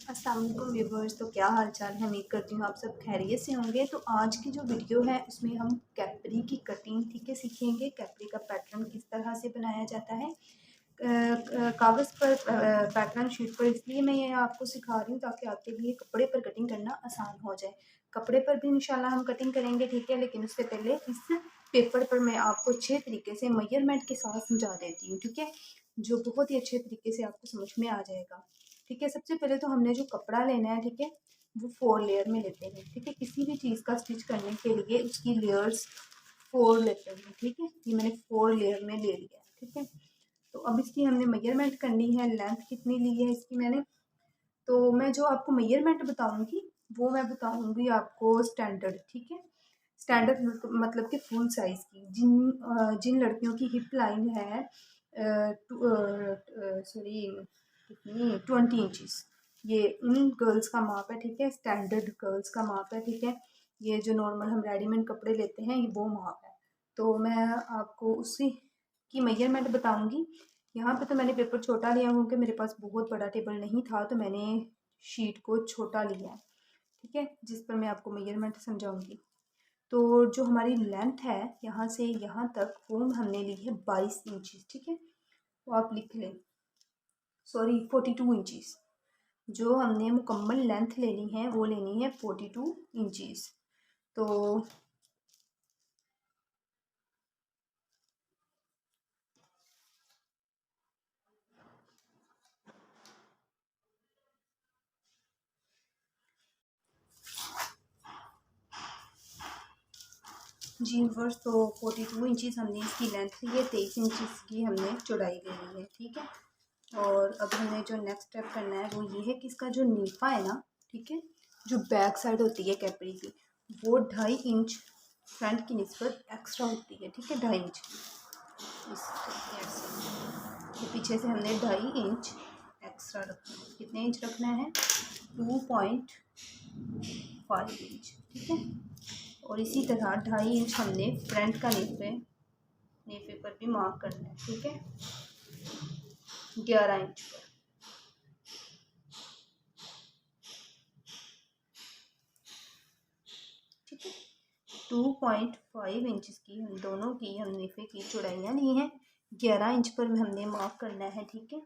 अस्सलाम वालेकुम व्यूवर्स। तो क्या हाल चाल है, उम्मीद करती हूँ आप सब खैरियत से होंगे। तो आज की जो वीडियो है उसमें हम कैपरी की कटिंग ठीक है सीखेंगे। कैपरी का पैटर्न किस तरह से बनाया जाता है कागज़ पर पैटर्न शीट पर। इसलिए मैं ये आपको सिखा रही हूँ ताकि आपके लिए कपड़े पर कटिंग करना आसान हो जाए। कपड़े पर भी इंशाल्लाह हम कटिंग करेंगे ठीक है, लेकिन उससे पहले इस पेपर पर मैं आपको अच्छे तरीके से मेजरमेंट के साथ समझा देती हूँ ठीक है, जो बहुत ही अच्छे तरीके से आपको समझ में आ जाएगा ठीक है। सबसे पहले तो हमने जो कपड़ा लेना है ठीक है, वो 4 लेयर में लेते हैं ठीक है। किसी भी चीज़ का स्टिच करने के लिए उसकी लेयर्स 4 लेते हैं ठीक है। ये मैंने 4 लेयर में ले लिया है ठीक है। तो अब इसकी हमने मेजरमेंट करनी है, लेंथ कितनी ली है इसकी मैंने। तो मैं जो आपको मेजरमेंट बताऊंगी वो मैं बताऊंगी आपको स्टैंडर्ड ठीक है। स्टैंडर्ड मतलब कि फुल साइज़ की। जिन लड़कियों की हिप लाइन है सॉरी कितनी 20 इंचज़, ये उन गर्ल्स का माप है ठीक है। स्टैंडर्ड गर्ल्स का माप है ठीक है। ये जो नॉर्मल हम रेडीमेड कपड़े लेते हैं ये वो माप है। तो मैं आपको उसी की मेजरमेंट बताऊंगी। यहाँ पे तो मैंने पेपर छोटा लिया क्योंकि मेरे पास बहुत बड़ा टेबल नहीं था, तो मैंने शीट को छोटा लिया है ठीक है, जिस पर मैं आपको मेजरमेंट समझाऊंगी। तो जो हमारी लेंथ है यहाँ से यहाँ तक वो हमने ली है 22 इंच ठीक है। तो आप लिख लें, सॉरी 42 इंचज़। जो हमने मुकम्मल लेंथ लेनी है वो लेनी है 42 इंचज़। तो जी वर्स, तो 42 इंचज़ हमने इसकी लेंथ ली है, 23 इंचज़ की हमने चौड़ाई ले ली है ठीक है। और अब हमें जो नेक्स्ट स्टेप करना है वो ये है कि इसका जो नीफा है ना ठीक है, जो बैक साइड होती है कैपरी की, वो 2.5 इंच फ्रंट की निस्बत एक्स्ट्रा होती है ठीक है, 2.5 इंच इस ऐसे। तो पीछे से हमने 2.5 इंच एक्स्ट्रा रखना है। कितने इंच रखना है? 2.5 इंच ठीक है। और इसी तरह 2.5 इंच हमने फ्रंट का नेफे पर भी मार्क करना है ठीक है, 11 इंच पर ठीक है। 2.5 इंच की हम दोनों की हम नेफे की चौड़ाइयाँ ली हैं। 11 इंच पर हमने मार्क करना है ठीक है,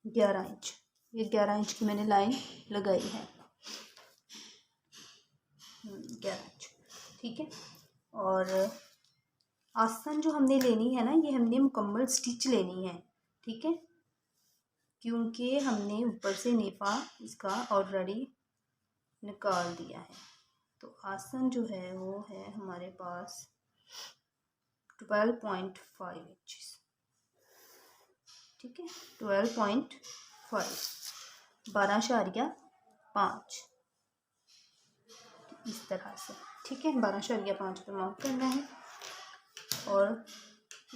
11 इंच। ये 11 इंच की मैंने लाइन लगाई है, 11 इंच ठीक है। और आसन जो हमने लेनी है ना, ये हमने मुकम्मल स्टिच लेनी है ठीक है, क्योंकि हमने ऊपर से नेफा इसका ऑलरेडी निकाल दिया है। तो आसन जो है वो है हमारे पास 12.5 इंच ठीक है, 12.5, 12.5 इस तरह से ठीक है। 12.5 पर मार्क करना है। और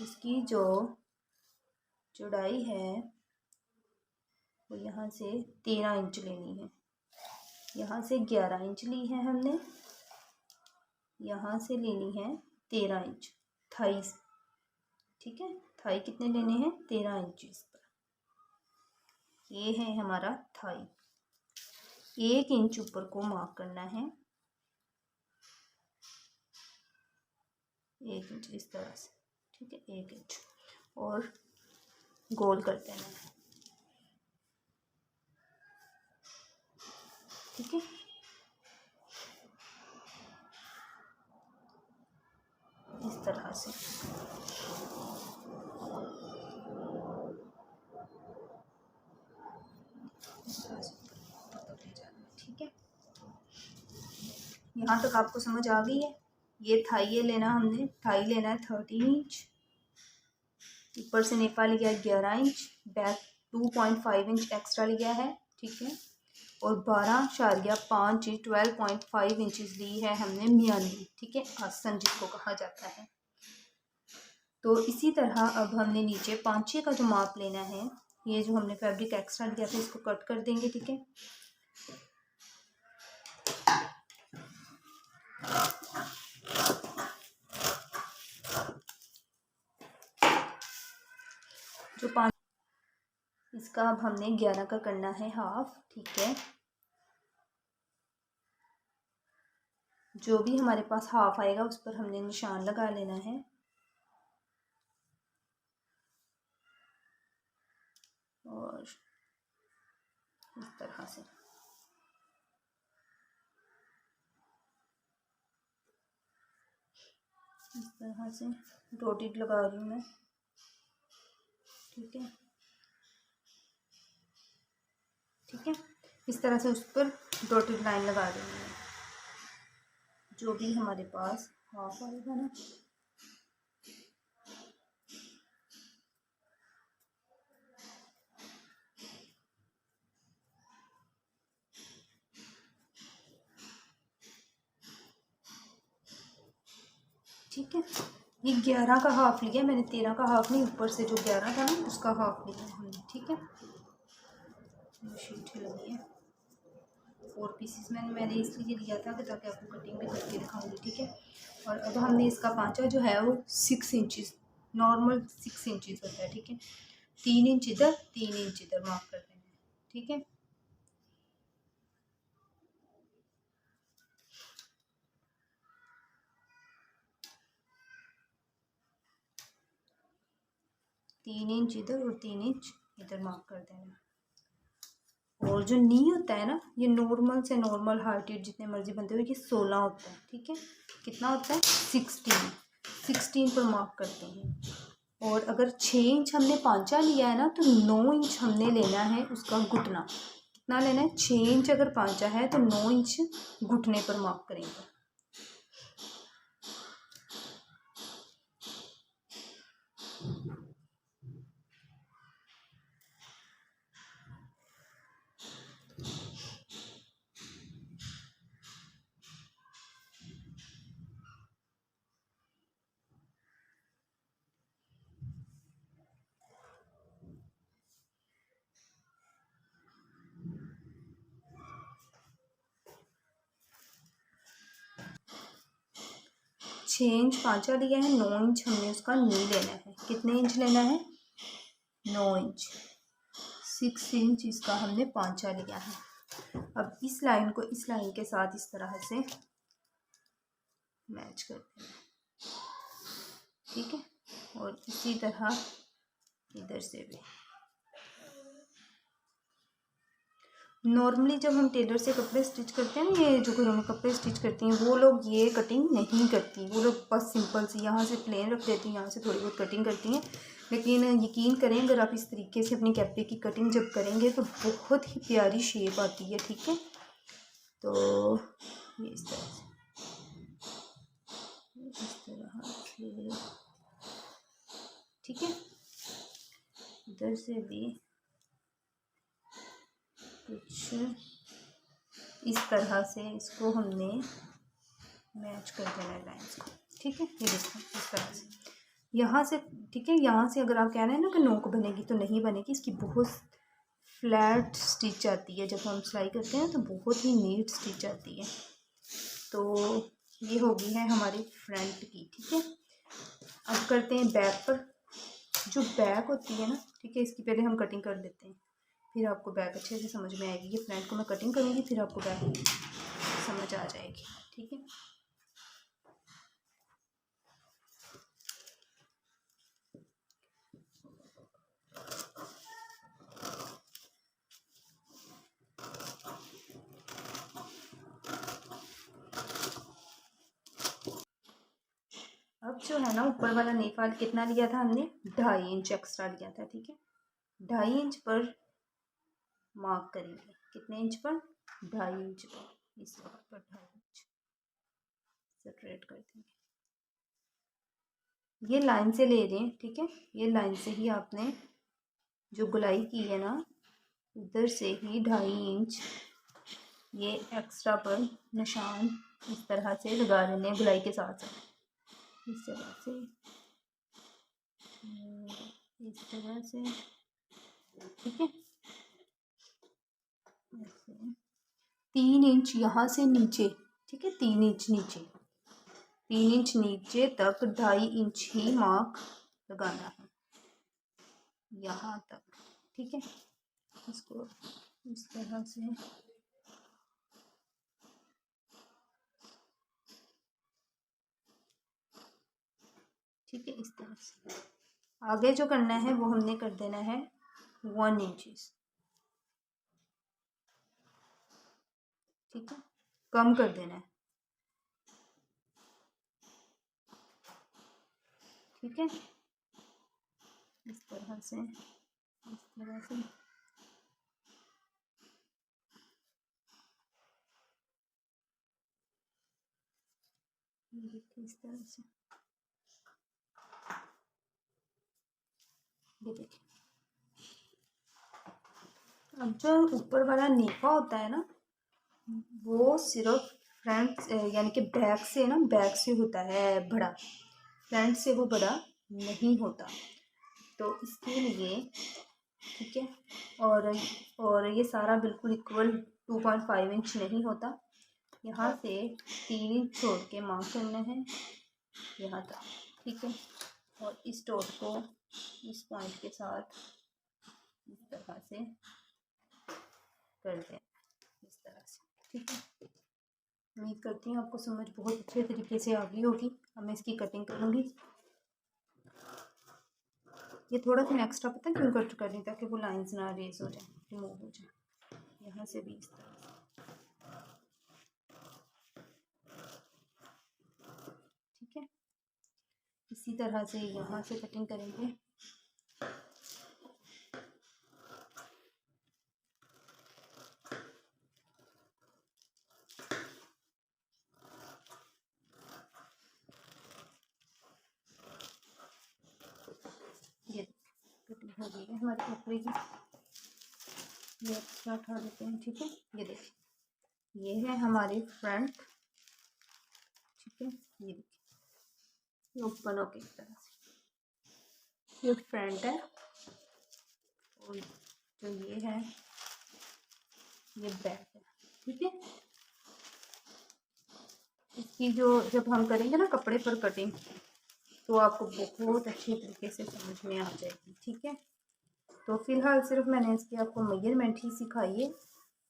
इसकी जो चौड़ाई है वो यहाँ से 13 इंच लेनी है। यहाँ से 11 इंच ली है हमने, यहाँ से लेनी है 13 इंच थाई ठीक है। थाई कितने लेने हैं? 13 इंच इस पर। ये है हमारा थाई। 1 इंच ऊपर को मार्क करना है, 1 इंच इस तरह से ठीक है, 1 इंच और गोल कर देना है ठीक है। इस तरह से ठीक है। यहाँ तक आपको समझ आ गई है। ये थाई ये लेना, हमने थाई लेना है 13 इंच, ऊपर से नेफा लिया 11 इंच, बैक 2.5 इंच एक्स्ट्रा लिया है ठीक है। और 12.5 इंच 12.5 इंचज़ ली है हमने मियानी ठीक है, आसन जिसको कहा जाता है। तो इसी तरह अब हमने नीचे पांचे का जो माप लेना है, ये जो हमने फैब्रिक एक्स्ट्रा लिया था इसको कट कर देंगे ठीक है। जो इसका अब हमने 11 का करना है हाफ। ठीक है, जो भी हमारे पास हाफ आएगा उस पर हमने निशान लगा लेना है। और इस तरह से डॉटेड लगा रही हूँ मैं। ठीक है, ठीक है, इस तरह से उस पर डॉटेड लाइन लगा रही हूँ मैं। जो भी हमारे पास हाफ आएगा ना, ठीक है, ये 11 का हाफ लिया मैंने, 13 का हाफ नहीं, ऊपर से जो 11 था ना उसका हाफ लिया हमने। ठीक है, शीट लगी है। 4 पीसेस मैंने इसलिए लिया था कि ताकि आपको कटिंग भी करके दिखाऊंगी। ठीक है, और अब हमने इसका पांचा जो है वो 6 इंचज़, नॉर्मल 6 इंचज़ होता है। ठीक है, 3 इंच इधर 3 इंच इधर मार्क कर देना है। ठीक है, तीन इंच इधर और 3 इंच इधर मार्क कर देना। और जो नी होता है ना, ये नॉर्मल से नॉर्मल हार्टेड जितने मर्जी बनते हो, ये 16 होता है। ठीक है, कितना होता है? 16 पर मार्क करते हैं। और अगर 6 इंच हमने पांचा लिया है ना, तो 9 इंच हमने लेना है उसका घुटना। कितना लेना है? 6 इंच अगर पांचा है तो 9 इंच घुटने पर मार्क करेंगे। छः इंच पांचा लिया है, 9 इंच हमने उसका नी लेना है। कितने इंच लेना है? 9 इंच। 6 इंच इसका हमने पांचा लिया है। अब इस लाइन को इस लाइन के साथ इस तरह से मैच कर देना। ठीक है, और इसी तरह इधर से भी। नॉर्मली जब हम टेलर से कपड़े स्टिच करते हैं ना, ये जो घरों में कपड़े स्टिच करती हैं, वो लोग ये कटिंग नहीं करती। वो लोग बस सिंपल सी यहाँ से प्लेन रख देती हैं, यहाँ से थोड़ी बहुत कटिंग करती हैं। लेकिन यकीन करें, अगर आप इस तरीके से अपनी कैपरी की कटिंग जब करेंगे तो बहुत ही प्यारी शेप आती है। ठीक है, तो ये इस तरह से ठीक है, इधर से भी कुछ इस तरह से इसको हमने मैच कर देना है लाइन्स को। ठीक है, ये देखो इस तरह से यहाँ से। ठीक है, यहाँ से अगर आप कह रहे हैं ना कि नोक बनेगी, तो नहीं बनेगी। इसकी बहुत फ्लैट स्टिच आती है, जब हम सिलाई करते हैं तो बहुत ही नीट स्टिच आती है। तो ये होगी है हमारी फ्रंट की। ठीक है, अब करते हैं बैक पर। जो बैक होती है ना, ठीक है, इसकी पहले हम कटिंग कर लेते हैं, फिर आपको बैक अच्छे से समझ में आएगी। ये फ्रंट को मैं कटिंग करूँगी, फिर आपको बैक समझ आ जाएगी। ठीक है, अब जो है ना, ऊपर वाला नी फाल कितना लिया था हमने? 2.5 इंच एक्स्ट्रा लिया था। ठीक है, 2.5 इंच पर मार्क करेंगे। कितने इंच पर? 2.5 इंच पर। इस वक्त पर 2.5 इंच स्ट्रेट कर देंगे। ये लाइन से ले रहे हैं। ठीक है, ये लाइन से ही आपने जो गुलाई की है ना, उधर से ही 2.5 इंच ये एक्स्ट्रा पर निशान इस तरह से लगा लेने हैं गुलाई के साथ साथ। इस तरह से, इस तरह से। ठीक है, ऐसे 3 इंच यहाँ से नीचे। ठीक है, 3 इंच नीचे, 3 इंच नीचे तक 2.5 इंच ही मार्क लगाना है यहाँ तक। ठीक है, इसको इस तरह से ठीक है, इस तरह से। आगे जो करना है वो हमने कर देना है 1 इंच, ठीक है, कम कर देना है, ठीक है, इस तरह से, इस तरह से। ये देखिए इस तरह से, ये देखिए। अब जो ऊपर वाला नेफा होता है ना, वो सिर्फ फ्रंट यानी कि बैक से ना, बैक से होता है बड़ा, फ्रंट से वो बड़ा नहीं होता। तो इसके लिए ठीक है, और ये सारा बिल्कुल इक्वल 2.5 इंच नहीं होता। यहाँ से 3 इंच छोड़ के मार्क करना है यहाँ तक, ठीक है। और इस डॉट को इस पॉइंट के साथ इस तरह से कर दें, इस तरह से, ठीक है। उम्मीद करती हूँ आपको समझ बहुत अच्छे तरीके से आ गई होगी। अब मैं इसकी कटिंग करूँगी। ये थोड़ा सा एक्स्ट्रा पता है क्यों कट कर रही हूँ, ताकि वो लाइंस ना रेज हो जाए, रिमूव हो जाए। यहाँ से भी इस तरह से, ठीक है। इसी तरह से यहाँ से कटिंग करेंगे। ये कटिंग हो गई है हमारी कपड़े की। ये एक्स्ट्रा उठा देते हैं, ठीक है। ये देखिए, ये है हमारे फ्रंट, ठीक है। ये देखिए ओपन होके इस तरह से, ये फ्रंट है। और जो ये है ये बैक है, ठीक है। इसकी जो जब हम करेंगे ना कपड़े पर कटिंग, तो आपको बहुत अच्छे तरीके से समझ में आ जाएगी, ठीक है। तो फिलहाल सिर्फ मैंने इसकी आपको मेजरमेंट ही सिखाई है,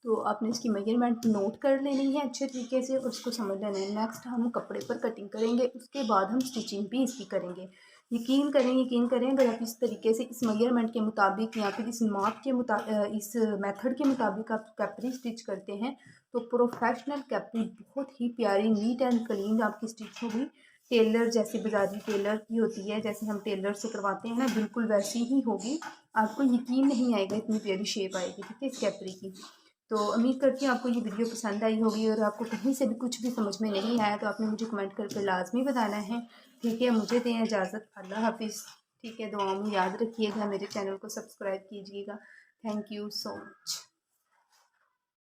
तो आपने इसकी मेजरमेंट नोट कर लेनी है अच्छे तरीके से और उसको समझ लेना है। नेक्स्ट हम कपड़े पर कटिंग करेंगे, उसके बाद हम स्टिचिंग भी इसकी करेंगे। यकीन करें अगर आप इस तरीके से इस मेजरमेंट के मुताबिक या फिर इस माप के मुताबिक, इस मेथड के मुताबिक आप कैपरी स्टिच करते हैं, तो प्रोफेशनल कैपरी बहुत ही प्यारी, नीट एंड क्लीन आपकी स्टिच होगी। टेलर जैसे बाजारी टेलर की होती है, जैसे हम टेलर से करवाते हैं ना, बिल्कुल वैसी ही होगी। आपको यकीन नहीं आएगा इतनी प्यारी शेप आएगी, ठीक है, इस कैपरी की। तो उम्मीद करती हूँ आपको ये वीडियो पसंद आई होगी, और आपको कहीं से भी कुछ भी समझ में नहीं आया तो आपने मुझे कमेंट करके लाजमी बताना है, ठीक है। मुझे दें इजाज़त, अल्लाह हाफिज़, ठीक है। दुआ में याद रखिएगा, मेरे चैनल को सब्सक्राइब कीजिएगा। Thank you so much.